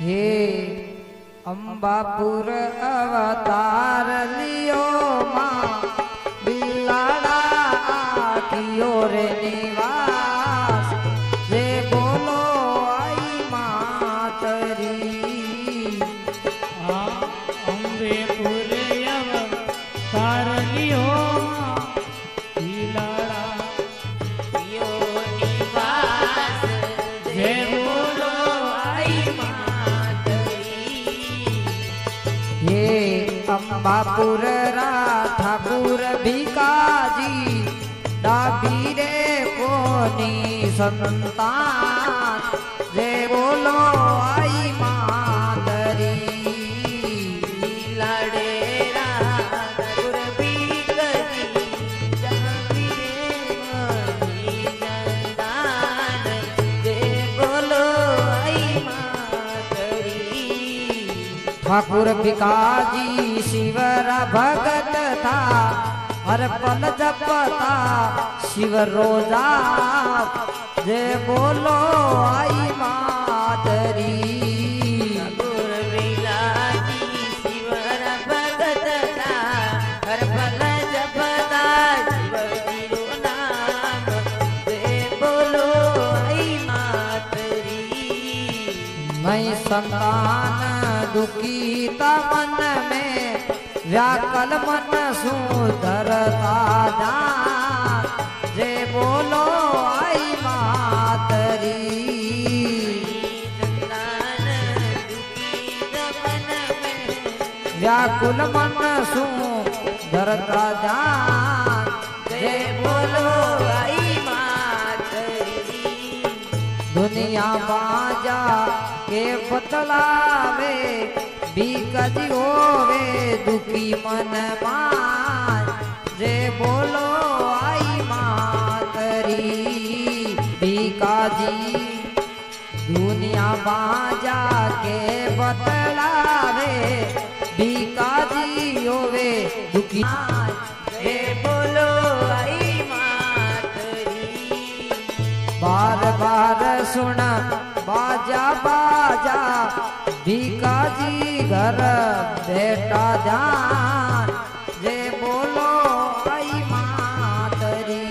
हे अंबापुर अवतार लियो माँ बिलाड़ा कियो रे निवास जे बोलो आई मातरी अंबेपुर अवतार लियो बिलाड़ा कियो निवास जे बोलो आई मातरी ये अंबापुर रा ठाकुर भिकाजी डाबी रे कोनी संतान जे बोलो आई मातरी लाडेरा गुरबी गजी जाबी रे नंदान जे बोलो आई मातरी ठाकुर भिकाजी शिवर भगत था हर पल जपता शिव रोजा जे बोलो आई मातरी गुरबिलाजी शिवर भगत था हर पल जपता शिव जीरो नाम जे बोलो आई मातरी मैं संतान दुखी मन में व्याकल मन सुधरता जान जे बोलो आई मातरी संतान दुखी मन में व्याकुल मन सुधरता जान जे बोलो आई मातरी दुनिया बाजा के बतलावे बीकजी होवे दुखी मन मान जे बोलो आई मातरी बीकाजी दुनिया बाजा के बतलावे बीकाजी होवे दुखी जे बोलो आई मातरी बार बार सुन बाजा बाजा भिकाजी घर बेटा जान जे बोलो आई मातरी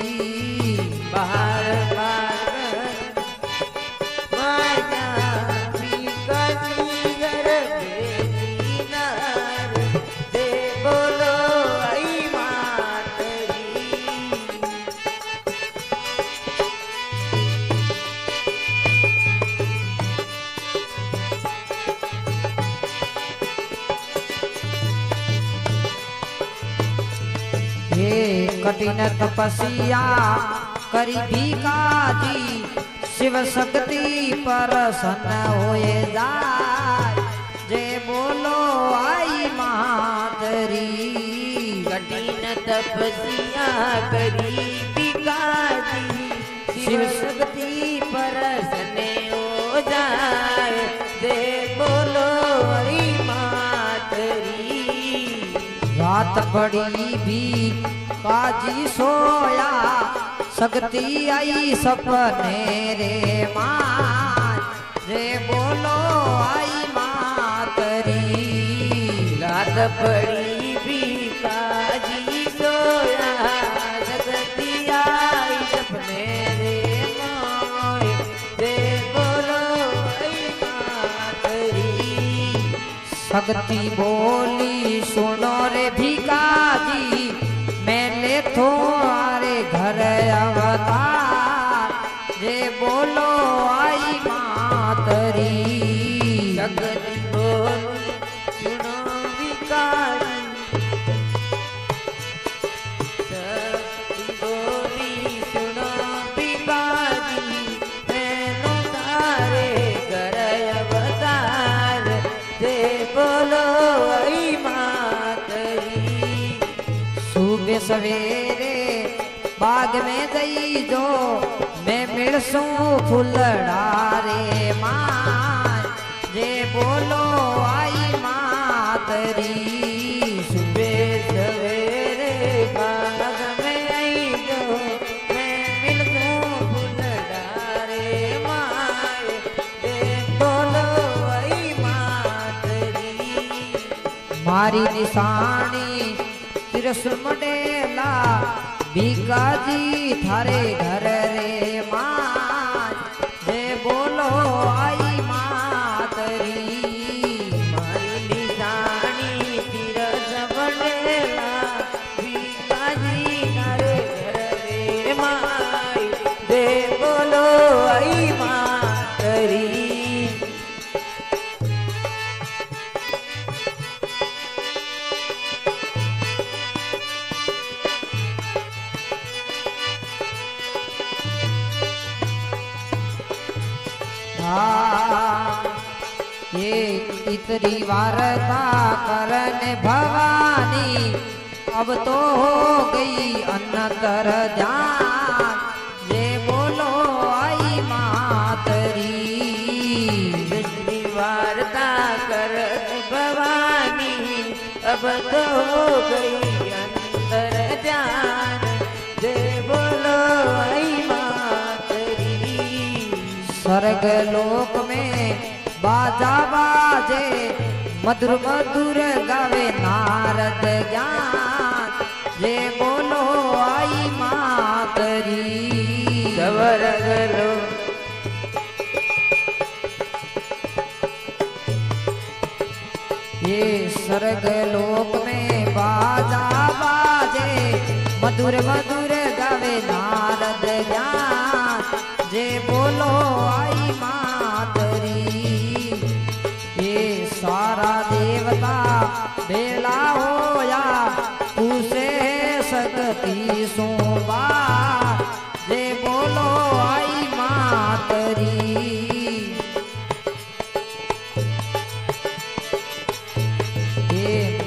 बार बार बाजा भिखारी घर बेटी नार जे बोलो आई मातरी हे कठिन तपस्या करी भिकाजी शिव शक्ति प्रसन्न होए जाय जे बोलो आई मातरी कठिन तपस्या करी भिखारी शिव शक्ति परसने हो जाए दे बोलो आई मातरी रात पड़ी भी काजी सोया शक्ति आई सपने रे मान जे बोलो आई मातरी रात पड़ी भी काजी सोया जगती आई सपने रे मोए दे बोलो आई मातरी शक्ति बोली सुनो रे भिकाजी मैंने तुम्हारे घर अवतार जे बोलो आई मातरी शक्ति बोली सुनो भिखारी शक्ति बोली सुनो भिखारी मैंने तारे घर अवतार दे बोलो आई मातरी सुबह सवेरे बाग में जई जो मैं मिलसू फुलड़ा रे मान जे बोलो आई मातरी सुबह सवेरे बाग में आई जो मैं मिल दूं फूल डारे माए दे बोलो आई मारी निशानी त्रिशूल मडेला भीकाजी थारे घर रे माँ जे बोलो आई मातरी मारी निशानी तिरस बनेला भीकाजी तारे घर रे माई दे बोलो आई मातरी ये इतनी वार्ता करने भवानी अब तो हो गई अन्नतर ध्यान ये बोलो आई मातरी जितनी वार्ता कर भवानी अब तो हो गई अंतर ध्यान दे बोलो आई मातरी स्वर्ग लोक में बाजा बाजे मधुर मधुर गावे नारद ज्ञान ये बोलो आई मातरी स्वर्ग लो ये स्वर्ग लोक में बाजा बाजे मधुर मधुर गावे नारद ज्ञान जे बोलो आई मातरी ये सारा देवता बेला होया उसे सकती सोबा जे बोलो आई मातरी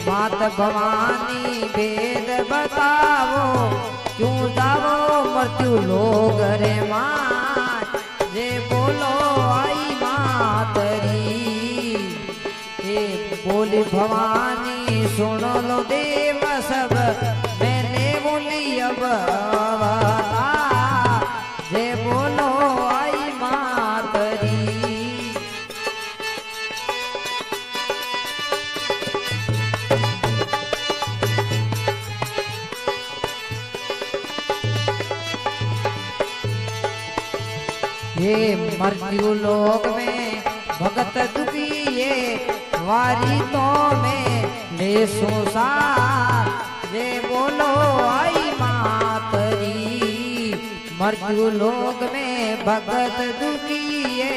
मात भवानी वेद बतावो क्यों जावो मृत्यु लोग रे माँ जे बोलो आई मातरी ये बोली भवानी सुन लो देव सब मैंने बोली अब अवतार जे बोलो आई मातरी ये मृत्यु लोक में भगत दुखी ये वारी तो में ले संसार ये बोलो आई मातरी मृत्यु लोक में भगत दुखी ये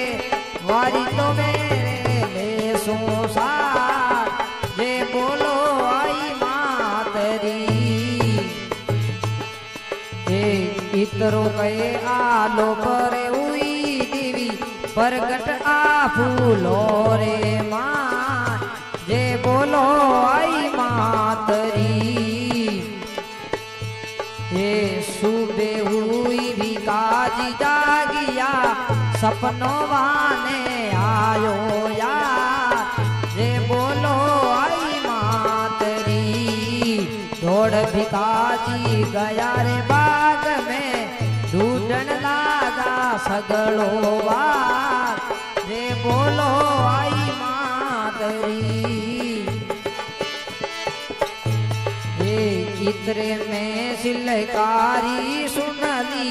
वारी तो में ले संसार ये बोलो आई मातरी इतरो कहे आलो पर हुई देवी प्रगट आ फूलो रे माँ जे बोलो आई मातरी ये सुबह हुई भी काजी जागिया सपनों वाने आयो यार जे बोलो आई मातरी दौड़ भिकाजी गया रे बाग में ढूंढन लागा सगड़ो बार जे बोलो आई मातरी ये चित्रे में सिलकारी सुनली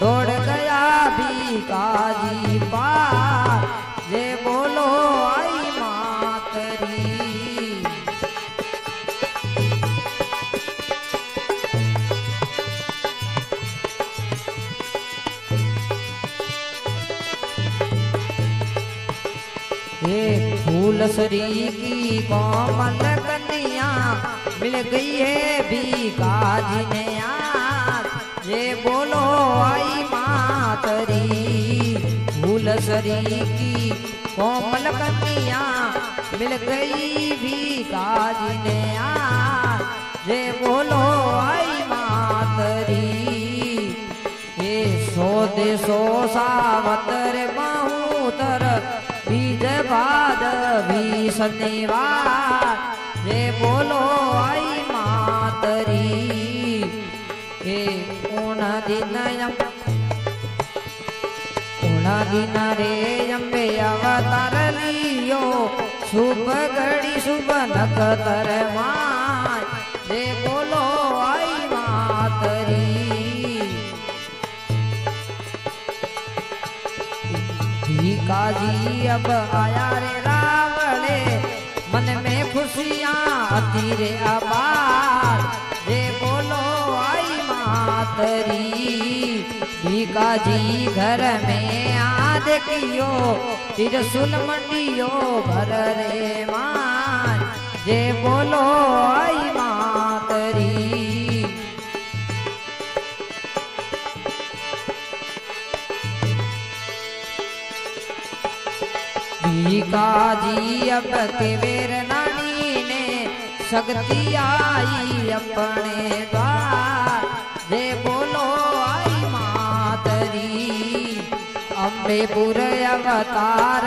दौड़ गया भिकाजी पार जे बोलो आई मातरी ये फूलसरी की कोमल कन्या मिल गई है भिकाजी ने आज ये बोलो आई मातरी फूलसरी की कोमल कन्या मिल गई भिकाजी ने आज ये बोलो आई मातरी ये सो दे सो सावतर बहुतर बीज बाद भी शनिवार जे बोलो आई मातरी हे ऊण दिन रे अम्बे अवतार लियो शुभ घड़ी शुभ नखतर माय जे बोलो आई मातरी भीकाजी अब आया रे रावले मन में खुशियां आती रे अपार जे बोलो आई मातरी भीकाजी घर में आ देखियो तिरसुल मंडियो भर रे मां जे बोलो आई मातरी भीकाजी अब के वेर नानी ने शक्ति आई अपने द्वार जे बोलो आई मातरी अम्बेपुर अवतार